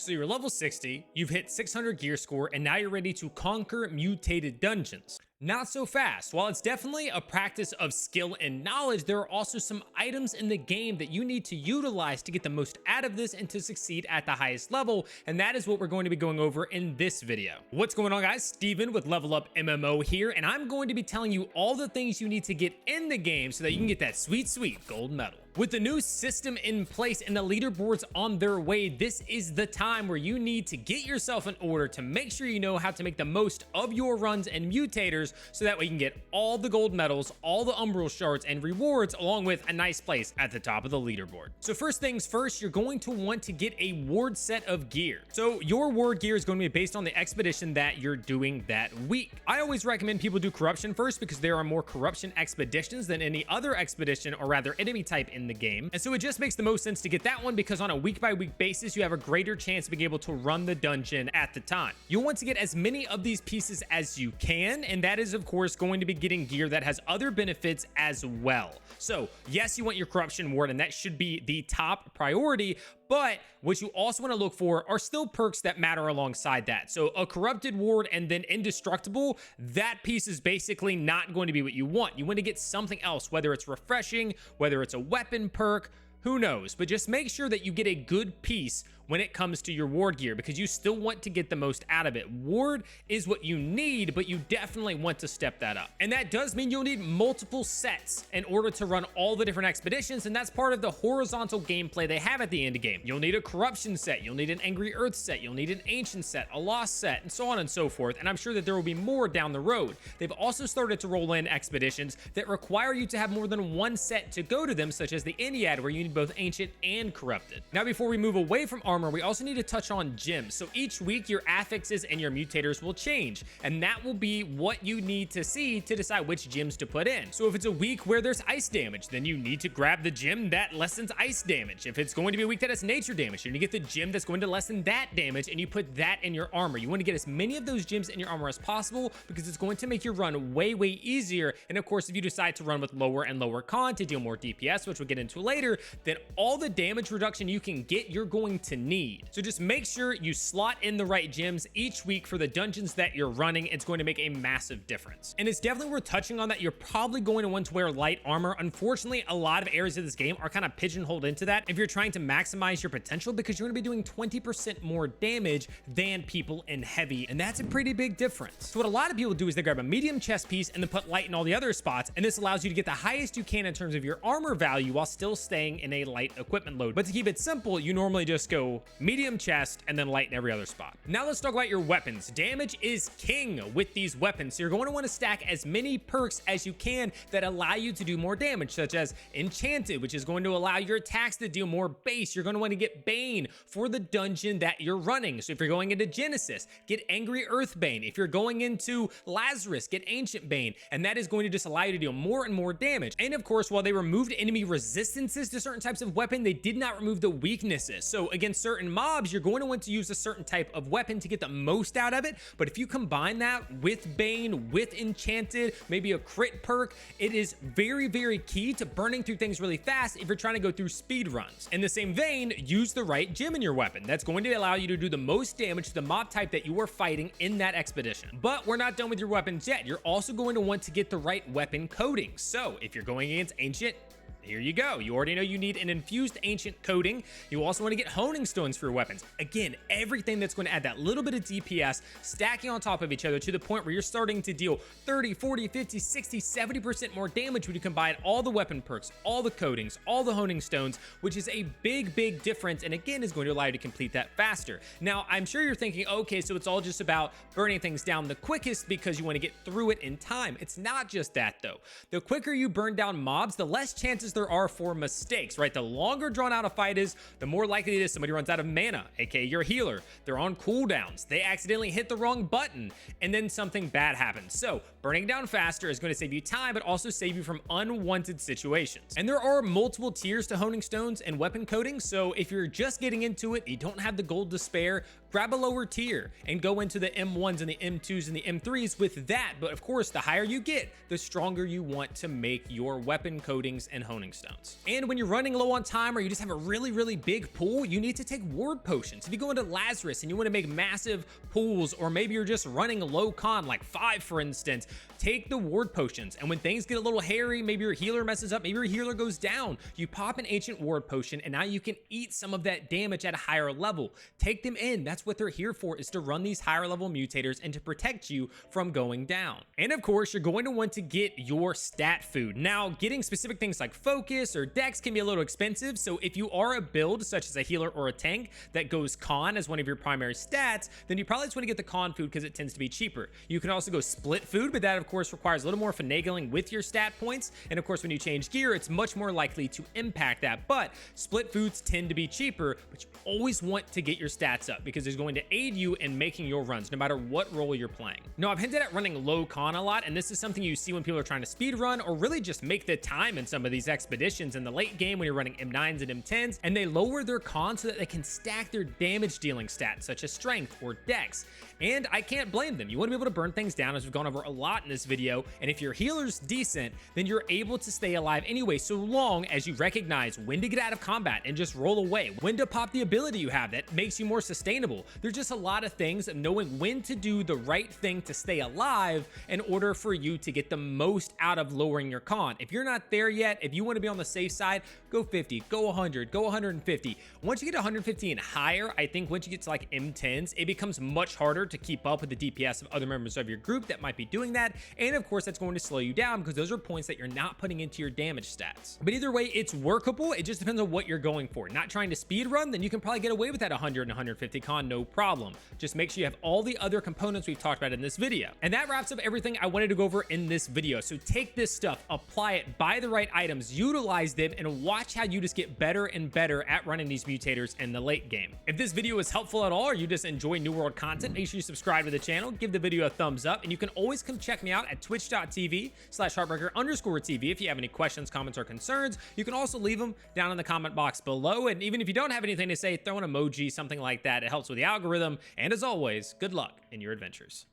So you're level 60, you've hit 600 gear score, and now you're ready to conquer mutated dungeons. Not so fast. While it's definitely a practice of skill and knowledge, there are also some items in the game that you need to utilize to get the most out of this and to succeed at the highest level, and that is what we're going to be going over in this video. What's going on, guys? Steven with Level Up MMO here, and I'm going to be telling you all the things you need to get in the game so that you can get that sweet, sweet gold medal. With the new system in place and the leaderboards on their way, this is the time where you need to get yourself in order to make sure you know how to make the most of your runs and mutators so that way you can get all the gold medals, all the umbral shards and rewards, along with a nice place at the top of the leaderboard. So first things first, you're going to want to get a ward set of gear. So your ward gear is going to be based on the expedition that you're doing that week. I always recommend people do corruption first because there are more corruption expeditions than any other expedition, or rather enemy type in the game. And so it just makes the most sense to get that one because on a week by week basis, you have a greater chance of being able to run the dungeon at the time. You'll want to get as many of these pieces as you can, and that is of course going to be getting gear that has other benefits as well. So yes, you want your corruption ward, and that should be the top priority, but what you also want to look for are still perks that matter alongside that. So a corrupted ward and then indestructible, that piece is basically not going to be what you want. You want to get something else, whether it's refreshing, whether it's a weapon perk, who knows, but just make sure that you get a good piece when it comes to your ward gear because you still want to get the most out of it. Ward is what you need, but you definitely want to step that up. And that does mean you'll need multiple sets in order to run all the different expeditions, and that's part of the horizontal gameplay they have at the end of game. You'll need a corruption set, you'll need an angry earth set, you'll need an ancient set, a lost set, and so on and so forth, and I'm sure that there will be more down the road. They've also started to roll in expeditions that require you to have more than one set to go to them, such as the Ennead, where you need both ancient and corrupted. Now, before we move away from armor, we also need to touch on gems. So each week your affixes and your mutators will change, and that will be what you need to see to decide which gems to put in. So if it's a week where there's ice damage, then you need to grab the gem that lessens ice damage. If it's going to be a week that has nature damage, you're gonna get the gem that's going to lessen that damage, and you put that in your armor. You want to get as many of those gems in your armor as possible because it's going to make your run way easier. And of course, if you decide to run with lower and lower con to deal more DPS, which we'll get into later, then all the damage reduction you can get, you're going to need. So just make sure you slot in the right gems each week for the dungeons that you're running. It's going to make a massive difference. And it's definitely worth touching on that you're probably going to want to wear light armor. Unfortunately, a lot of areas of this game are kind of pigeonholed into that if you're trying to maximize your potential, because you're going to be doing 20% more damage than people in heavy, and that's a pretty big difference. So what a lot of people do is they grab a medium chest piece and then put light in all the other spots, and this allows you to get the highest you can in terms of your armor value while still staying in a light equipment load. But to keep it simple, you normally just go medium chest and then light in every other spot. Now let's talk about your weapons. Damage is king with these weapons, so you're going to want to stack as many perks as you can that allow you to do more damage, such as Enchanted, which is going to allow your attacks to deal more base. You're going to want to get Bane for the dungeon that you're running. So if you're going into Genesis, get Angry Earth Bane. If you're going into Lazarus, get Ancient Bane, and that is going to just allow you to deal more and more damage. And of course, while they removed enemy resistances to certain types of weapon, they did not remove the weaknesses. So against certain mobs, you're going to want to use a certain type of weapon to get the most out of it. But if you combine that with Bane, with Enchanted, maybe a crit perk, it is very key to burning through things really fast if you're trying to go through speed runs. In the same vein, use the right gem in your weapon. That's going to allow you to do the most damage to the mob type that you are fighting in that expedition. But we're not done with your weapons yet. You're also going to want to get the right weapon coating. So if you're going against Ancient, here you go. You already know you need an infused ancient coating. You also want to get honing stones for your weapons. Again, everything that's going to add that little bit of DPS stacking on top of each other to the point where you're starting to deal 30, 40, 50, 60, 70% more damage when you combine all the weapon perks, all the coatings, all the honing stones, which is a big difference, and again is going to allow you to complete that faster. Now, I'm sure you're thinking, okay, so it's all just about burning things down the quickest because you want to get through it in time. It's not just that though. The quicker you burn down mobs, the less chances there are for mistakes, right? The longer drawn out a fight is, the more likely it is somebody runs out of mana, aka your healer. They're on cooldowns, they accidentally hit the wrong button, and then something bad happens. So burning down faster is going to save you time, but also save you from unwanted situations. And there are multiple tiers to honing stones and weapon coating, so if you're just getting into it, you don't have the gold to spare, grab a lower tier and go into the M1s and the M2s and the M3s with that. But of course, the higher you get, the stronger you want to make your weapon coatings and honing healing stones. And when you're running low on time or you just have a really big pool, you need to take ward potions. If you go into Lazarus and you want to make massive pools, or maybe you're just running low con, like 5 for instance, take the ward potions. And when things get a little hairy, maybe your healer messes up, maybe your healer goes down, you pop an ancient ward potion and now you can eat some of that damage at a higher level. Take them in. That's what they're here for, is to run these higher level mutators and to protect you from going down. And of course, you're going to want to get your stat food. Now, getting specific things like focus or dex can be a little expensive. So if you are a build such as a healer or a tank that goes con as one of your primary stats, then you probably just want to get the con food because it tends to be cheaper. You can also go split food, but that of course requires a little more finagling with your stat points. And of course, when you change gear, it's much more likely to impact that. But split foods tend to be cheaper, but you always want to get your stats up because it's going to aid you in making your runs no matter what role you're playing. Now, I've hinted at running low con a lot, and this is something you see when people are trying to speed run or really just make the time in some of these expeditions in the late game when you're running M9s and M10s, and they lower their con so that they can stack their damage dealing stats such as strength or dex. And I can't blame them. You want to be able to burn things down, as we've gone over a lot in this video, and if your healer's decent, then you're able to stay alive anyway, so long as you recognize when to get out of combat and just roll away, when to pop the ability you have that makes you more sustainable. There's just a lot of things of knowing when to do the right thing to stay alive in order for you to get the most out of lowering your con. If you're not there yet, if you want to be on the safe side, go 50, go 100, go 150. Once you get 150 and higher, I think once you get to like M10s, it becomes much harder to keep up with the DPS of other members of your group that might be doing that. And of course, that's going to slow you down because those are points that you're not putting into your damage stats. But either way, it's workable. It just depends on what you're going for. Not trying to speed run, then you can probably get away with that 100 and 150 con, no problem. Just make sure you have all the other components we've talked about in this video. And that wraps up everything I wanted to go over in this video. So take this stuff, apply it, buy the right items, utilize them, and watch how you just get better and better at running these mutators in the late game. If this video was helpful at all, or you just enjoy New World content, make sure you subscribe to the channel, give the video a thumbs up, and you can always come check me out at twitch.tv/heartbreaker_TV if you have any questions, comments, or concerns. You can also leave them down in the comment box below. And even if you don't have anything to say, throw an emoji, something like that. It helps with the algorithm. And as always, good luck in your adventures.